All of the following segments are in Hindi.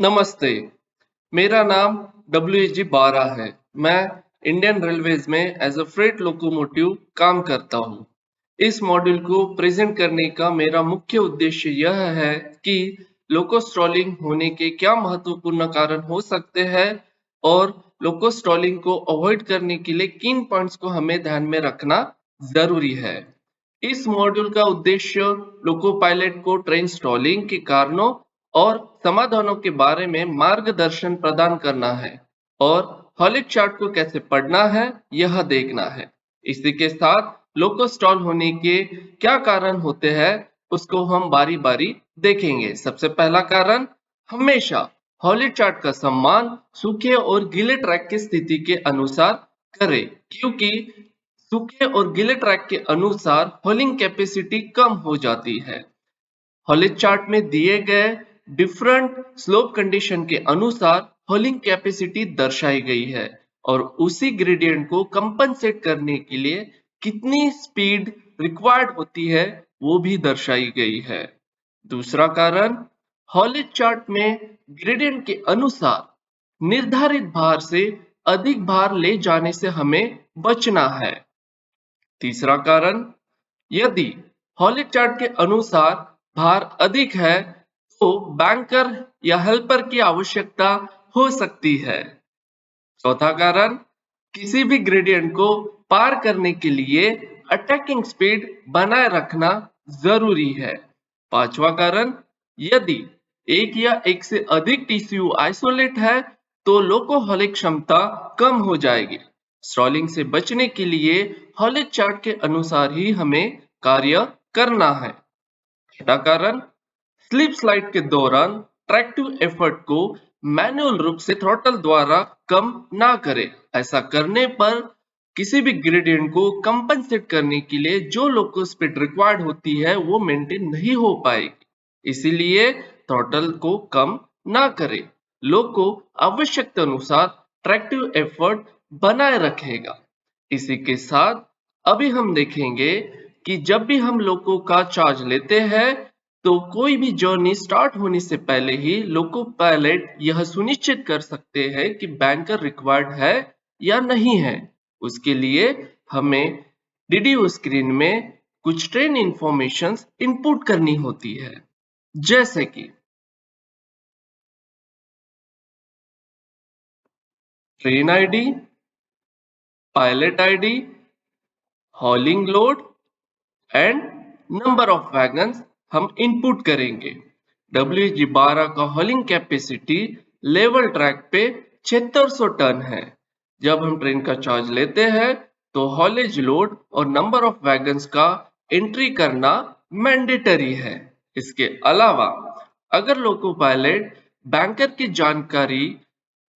नमस्ते, मेरा नाम WG बारा है। मैं इंडियन रेलवेज में एज अ फ्रेट लोकोमोटिव काम करता हूँ। इस मॉड्यूल को प्रेजेंट करने का मेरा मुख्य उद्देश्य यह है कि लोको स्टॉलिंग होने के क्या महत्वपूर्ण कारण हो सकते हैं और लोको स्टॉलिंग को अवॉइड करने के लिए किन पॉइंट्स को हमें ध्यान में रखना जरूरी है। इस मॉड्यूल का उद्देश्य लोको पायलट को ट्रेन स्टॉलिंग के कारणों और समाधानों के बारे में मार्गदर्शन प्रदान करना है और हॉलिक चार्ट को कैसे पढ़ना है यह देखना है। इसी के साथ लोको स्टॉल होने के क्या कारण होते हैं उसको हम बारी बारी देखेंगे। सबसे पहला कारण, हमेशा हॉलिक चार्ट का सम्मान सूखे और गीले ट्रैक की स्थिति के अनुसार करें, क्योंकि सूखे और गीले ट्रैक के अनुसार हॉलिंग कैपेसिटी कम हो जाती है। हॉलिंग चार्ट में दिए गए डिफरेंट स्लोप कंडीशन के अनुसार हॉलिंग कैपेसिटी दर्शाई गई है और उसी ग्रेडियंट को कंपनसेट करने के लिए कितनी स्पीड रिक्वायर्ड होती है वो भी दर्शाई गई है। दूसरा कारण, हॉलिंग चार्ट में ग्रेडियंट के अनुसार निर्धारित भार से अधिक भार ले जाने से हमें बचना है। तीसरा कारण, यदि हॉलिक चार्ट के अनुसार भार अधिक है तो बैंकर या हेल्पर की आवश्यकता हो सकती है। चौथा कारण, किसी भी ग्रेडियंट को पार करने के लिए अटैकिंग स्पीड बनाए रखना जरूरी है। पांचवा कारण, यदि एक या एक से अधिक टीसीयू आइसोलेट है तो लोकोहॉलिक क्षमता कम हो जाएगी। स्टॉलिंग से बचने के लिए हॉलिक चार्ट के अनुसार ही हमें कार्य करना है। छठा कारण, स्लिप स्लाइड के दौरान ट्रैक्टिव एफर्ट को मैनुअल रूप से थ्रॉटल द्वारा कम ना करें। ऐसा करने पर किसी भी ग्रेडियंट को कंपनसेट करने के लिए जो लोको स्पीड रिक्वायर्ड होती है वो मेंटेन नहीं हो पाएगी। इसीलिए थ्रॉटल को कम ना करें। लोको आवश्यकता अनुसार ट्रैक्टिव एफर्ट बनाए रखेगा। इसी के साथ अभी हम देखेंगे कि जब भी हम लोको का चार्ज लेते हैं तो कोई भी जर्नी स्टार्ट होने से पहले ही लोको पायलट यह सुनिश्चित कर सकते हैं कि बैंकर रिक्वायर्ड है या नहीं है। उसके लिए हमें डीडीओ स्क्रीन में कुछ ट्रेन इंफॉर्मेशन इनपुट करनी होती है, जैसे कि train ID, pilot ID, हॉलिंग load and number of wagons हम इनपुट करेंगे। WG12 का हॉलिंग कैपेसिटी लेवल ट्रैक पे 7600 टन है। जब हम ट्रेन का चार्ज लेते हैं तो हॉलेज लोड और नंबर ऑफ वैगन्स का एंट्री करना मैंडेटरी है। इसके अलावा अगर लोको पायलट बैंकर की जानकारी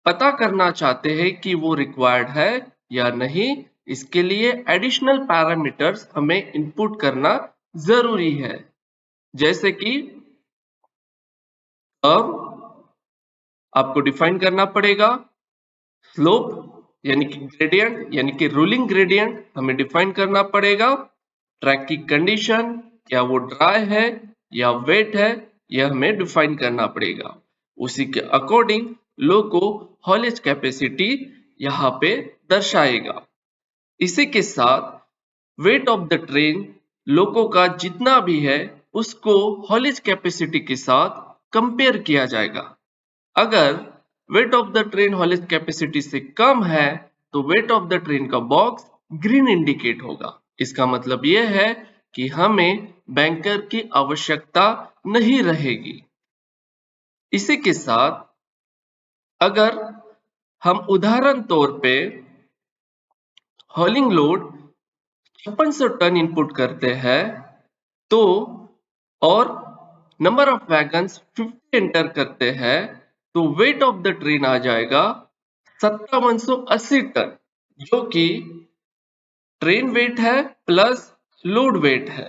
पता करना चाहते हैं कि वो रिक्वायर्ड है या नहीं, इसके लिए एडिशनल पैरामीटर्स हमें इनपुट करना जरूरी है, जैसे कि अब आपको डिफाइन करना पड़ेगा। स्लोप यानी कि ग्रेडियंट यानी कि रूलिंग ग्रेडियंट हमें डिफाइन करना पड़ेगा। ट्रैक की कंडीशन, क्या वो ड्राई है या वेट है, यह हमें डिफाइन करना पड़ेगा। उसी के अकॉर्डिंग लोको हॉलेज कैपेसिटी यहाँ पे दर्शाएगा। इसी के साथ वेट ऑफ द ट्रेन लोको का जितना भी है उसको हॉलेज कैपेसिटी के साथ कंपेयर किया जाएगा। अगर wait of the train haulage capacity से कम है तो वेट ऑफ द ट्रेन का बॉक्स ग्रीन इंडिकेट होगा। इसका मतलब यह है कि हमें बैंकर की आवश्यकता नहीं रहेगी। इसी के साथ अगर हम उदाहरण तौर पे हॉलिंग लोड 5600 टन इनपुट करते हैं तो और नंबर ऑफ वैगन्स 50 एंटर करते हैं तो वेट ऑफ द ट्रेन आ जाएगा 5780 टन, जो कि ट्रेन वेट है प्लस लोड वेट है।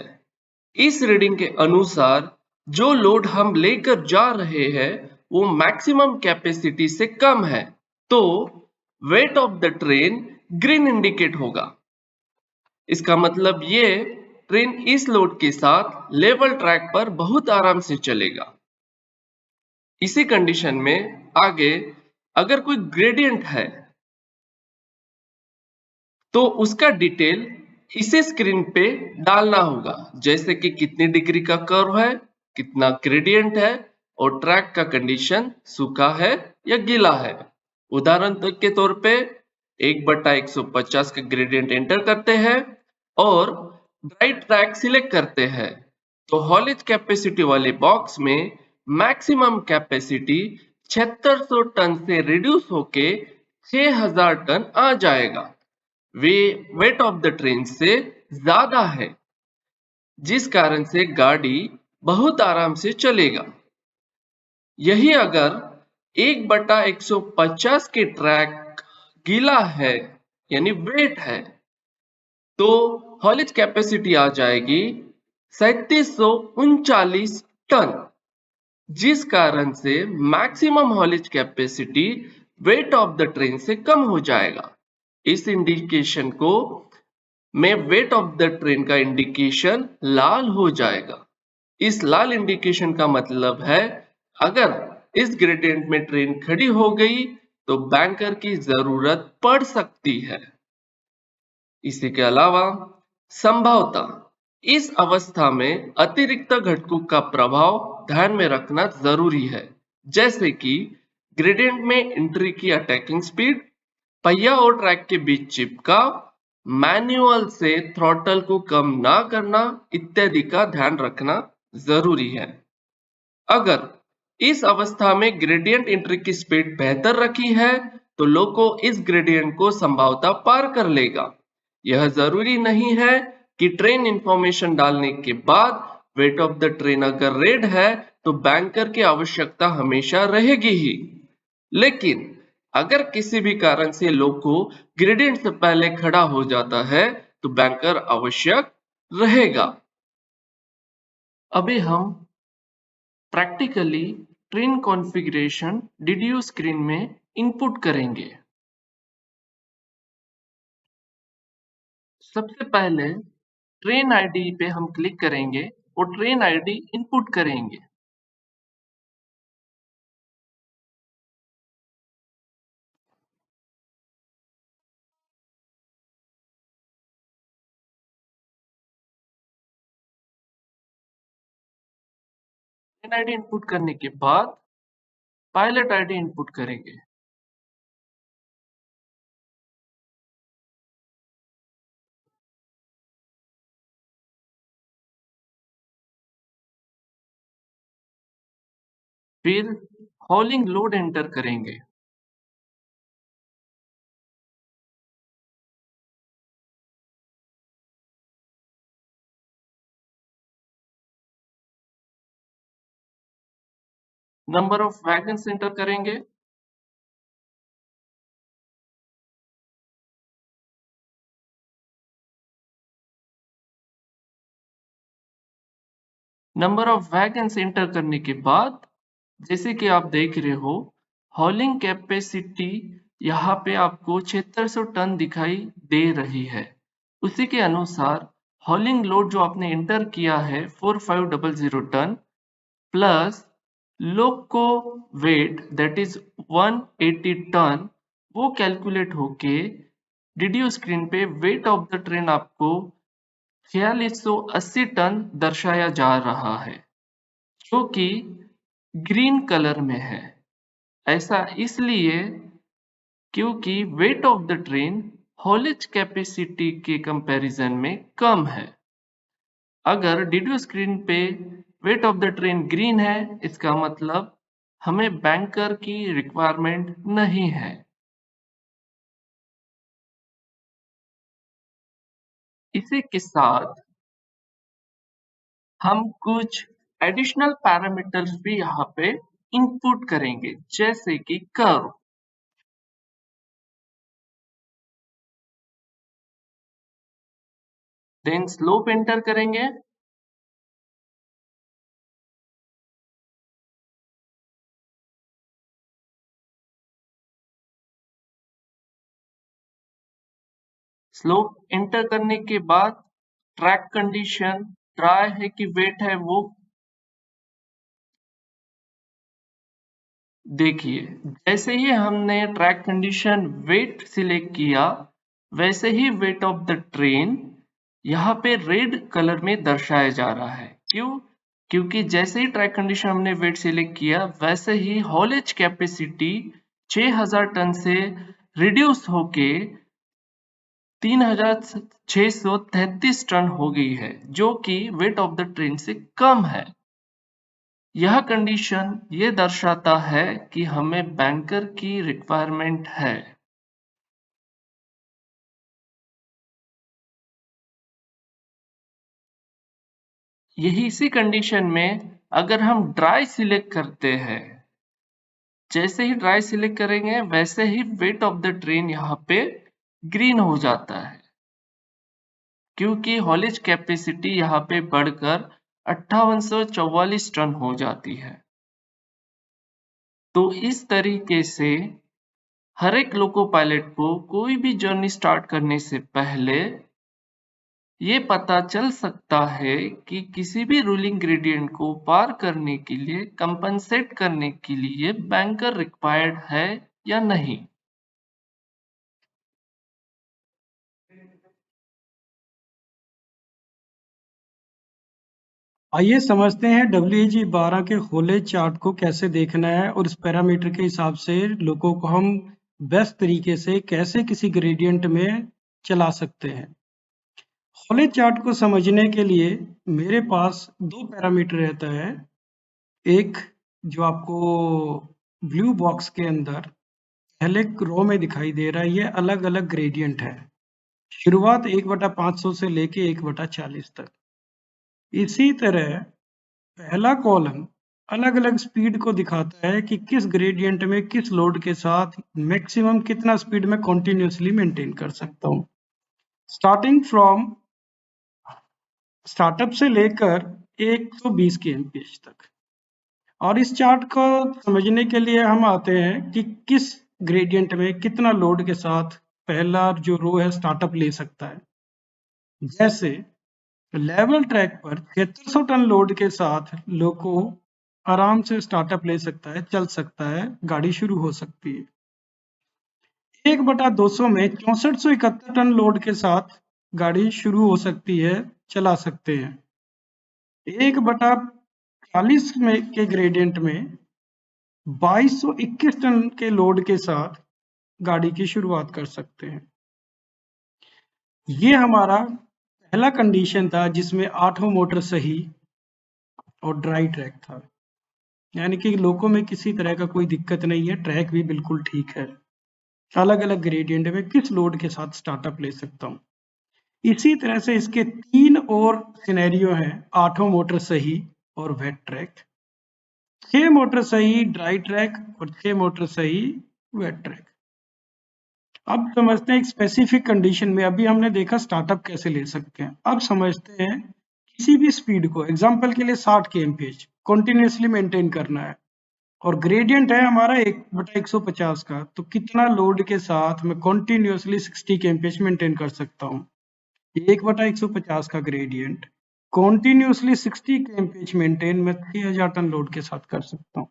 इस रीडिंग के अनुसार जो लोड हम लेकर जा रहे हैं वो मैक्सिमम कैपेसिटी से कम है, तो wait of the train green indicate होगा। इसका मतलब ये ट्रेन इस लोड के साथ लेवल ट्रैक पर बहुत आराम से चलेगा। इसी कंडीशन में आगे अगर कोई ग्रेडियंट है तो उसका डिटेल इसे स्क्रीन पे डालना होगा, जैसे कि कितनी डिग्री का कर्व है, कितना ग्रेडियंट है और ट्रैक का कंडीशन सूखा है या गीला है। उदाहरण के तौर पे 1/150 का ग्रेडियंट एंटर करते हैं और ड्राई ट्रैक सिलेक्ट करते हैं, तो हॉलेज कैपेसिटी वाले बॉक्स में मैक्सिमम कैपेसिटी 7600 टन से रिड्यूस होके 6000 टन आ जाएगा। वे वेट ऑफ द ट्रेन से ज्यादा है, जिस कारण से गाड़ी बहुत आराम से चलेगा। यही अगर 1/150 के ट्रैक गीला है यानी वेट है, तो हॉलेज कैपेसिटी आ जाएगी 3739 टन, जिस कारण से maximum haulage capacity wait of the train से कम हो जाएगा। इस इंडिकेशन को में वेट ऑफ द ट्रेन का इंडिकेशन लाल हो जाएगा। इस लाल इंडिकेशन का मतलब है अगर इस ग्रेडियंट में ट्रेन खड़ी हो गई तो बैंकर की जरूरत पड़ सकती है। इसी के अलावा संभवतः इस अवस्था में अतिरिक्त घटकों का प्रभाव ध्यान में रखना जरूरी है, जैसे कि ग्रेडियंट में एंट्री की अटैकिंग स्पीड, पहिया और ट्रैक के बीच चिपका, मैनुअल से थ्रॉटल को कम ना करना इत्यादि का ध्यान रखना जरूरी है। अगर इस अवस्था में ग्रेडियंट एंट्री की स्पीड बेहतर रखी है तो लोको इस ग्रेडियंट को संभवतः पार कर लेगा। यह जरूरी नहीं है कि ट्रेन इंफॉर्मेशन डालने के बाद वेट ऑफ द ट्रेन अगर रेड है तो बैंकर की आवश्यकता हमेशा रहेगी ही, लेकिन अगर किसी भी कारण से लोको ग्रेडियंट से पहले खड़ा हो जाता है तो बैंकर आवश्यक रहेगा। अभी हम practically train configuration DDU screen में इनपुट करेंगे। सबसे पहले ट्रेन आईडी पे हम क्लिक करेंगे और ट्रेन आईडी इनपुट करेंगे। ट्रेन आईडी इनपुट करने के बाद पायलट आईडी इनपुट करेंगे। फिर हॉलिंग लोड एंटर करेंगे। नंबर ऑफ वैगन्स एंटर करेंगे। नंबर ऑफ वैगन्स एंटर करने के बाद जैसे कि आप देख रहे हो हॉलिंग कैपेसिटी यहाँ पे आपको 7600 टन दिखाई दे रही है। उसी के अनुसार हॉलिंग लोड जो आपने एंटर किया है 4500 ton plus loco weight that is 180 ton, वो कैलकुलेट होके डीडीयू स्क्रीन पे वेट ऑफ द ट्रेन आपको 4680 टन दर्शाया जा रहा है, जो कि ग्रीन कलर में है। ऐसा इसलिए क्योंकि wait of the train haulage capacity के कंपैरिजन में कम है। अगर डीडीयू स्क्रीन पे weight of the train green है, इसका मतलब हमें बैंकर की रिक्वायरमेंट नहीं है। इसी के साथ हम कुछ एडिशनल पैरामीटर्स भी यहाँ पे इनपुट करेंगे, जैसे कि कर्व। देन स्लोप एंटर करेंगे। स्लोप एंटर करने के बाद ट्रैक कंडीशन ड्राई है कि वेट है वो देखिए, जैसे ही हमने ट्रैक कंडीशन वेट सिलेक्ट किया, वैसे ही वेट ऑफ द ट्रेन यहाँ पे रेड कलर में दर्शाया जा रहा है। क्यों? क्योंकि जैसे ही ट्रैक कंडीशन हमने वेट सिलेक्ट किया, वैसे ही हॉलेज कैपेसिटी 6000 टन से रिड्यूस होके 3633 टन हो गई है, जो कि वेट ऑफ द ट्रेन से कम है। यह कंडीशन ये दर्शाता है कि हमें बैंकर की रिक्वायरमेंट है। यही इसी कंडीशन में अगर हम ड्राई सिलेक्ट करते हैं, जैसे ही ड्राई सिलेक्ट करेंगे वैसे ही वेट ऑफ द ट्रेन यहाँ पे ग्रीन हो जाता है, क्योंकि हॉलेज कैपेसिटी यहाँ पे बढ़कर 5844 टन हो जाती है। तो इस तरीके से हर एक लोको पायलट को कोई भी जर्नी स्टार्ट करने से पहले ये पता चल सकता है कि किसी भी रूलिंग ग्रेडियंट को पार करने के लिए कंपनसेट करने के लिए बैंकर रिक्वायर्ड है या नहीं। आइए समझते हैं WG12 के होले चार्ट को कैसे देखना है और इस पैरामीटर के हिसाब से लोगों को हम बेस्ट तरीके से कैसे किसी ग्रेडियंट में चला सकते हैं। होले चार्ट को समझने के लिए मेरे पास दो पैरामीटर रहता है। एक जो आपको ब्लू बॉक्स के अंदर पहले रो में दिखाई दे रहा है, ये अलग अलग ग्रेडियंट है। शुरुआत 1/500 से लेके 1/40 तक। इसी तरह पहला कॉलम अलग-अलग स्पीड को दिखाता है कि किस ग्रेडियंट में किस लोड के साथ मैक्सिमम कितना स्पीड में कंटिन्यूअसली मेंटेन कर सकता हूँ। स्टार्टिंग फ्रॉम स्टार्टअप से लेकर 120 kmph तक। और इस चार्ट को समझने के लिए हम आते हैं कि किस ग्रेडियंट में कितना लोड के साथ पहला जो रो है स्टार्टअप ले सकता है। जैसे लेवल ट्रैक पर 7600 टन लोड के साथ लोको आराम से स्टार्टअप ले सकता है, चल सकता है, गाड़ी शुरू हो सकती है। 1/200 में 6471 टन लोड के साथ गाड़ी शुरू हो सकती है, चला सकते हैं। 1/40 में के ग्रेडियंट में 2221 टन के लोड के साथ गाड़ी की शुरुआत कर सकते हैं। ये हमारा पहला कंडीशन था जिसमें 8 मोटर सही और ड्राई ट्रैक था, यानी कि लोको में किसी तरह का कोई दिक्कत नहीं है, ट्रैक भी बिल्कुल ठीक है। अलग अलग ग्रेडियंट में किस लोड के साथ स्टार्टअप ले सकता हूँ। इसी तरह से इसके 3 और सिनेरियो हैं, 8 मोटर सही और वेट ट्रैक, 6 मोटर सही ड्राई ट्रैक और 6 मोटर सही वेट ट्रैक। अब समझते हैं एक स्पेसिफिक कंडीशन में, अभी हमने देखा स्टार्टअप कैसे ले सकते हैं, अब समझते हैं किसी भी स्पीड को, एग्जाम्पल के लिए 60 kmph कंटिन्यूसली मेंटेन करना है और ग्रेडियंट है हमारा 1/150 का, तो कितना लोड के साथ मैं कंटिन्यूसली 60 kmph मेंटेन कर सकता हूँ। 1/150 का ग्रेडियंट कंटिन्यूसली 60 kmph मेंटेन मैं 6000 टन लोड के साथ कर सकता हूँ।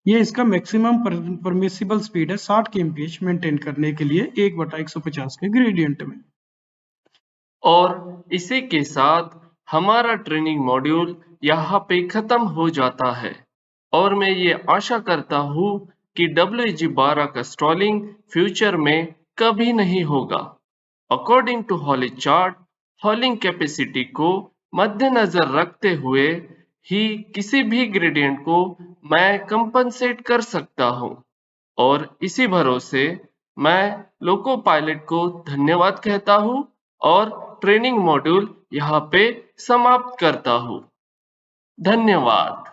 ये इसका मैक्सिमम परमिसिबल स्पीड है 60 kmph मेंटेन करने के लिए 1/150 के ग्रेडियंट में। और इसी के साथ हमारा ट्रेनिंग मॉड्यूल यहाँ पे खत्म हो जाता है और मैं ये आशा करता हूँ कि WG12 का स्टॉलिंग फ्यूचर में कभी नहीं होगा। According to haulage chart, hauling capacity को मद्देनजर रखते हुए ही किसी भी ग्रेडियंट को मैं कंपनसेट कर सकता हूँ और इसी भरोसे मैं लोको पायलट को धन्यवाद कहता हूँ और ट्रेनिंग मॉड्यूल यहाँ पे समाप्त करता हूँ। धन्यवाद।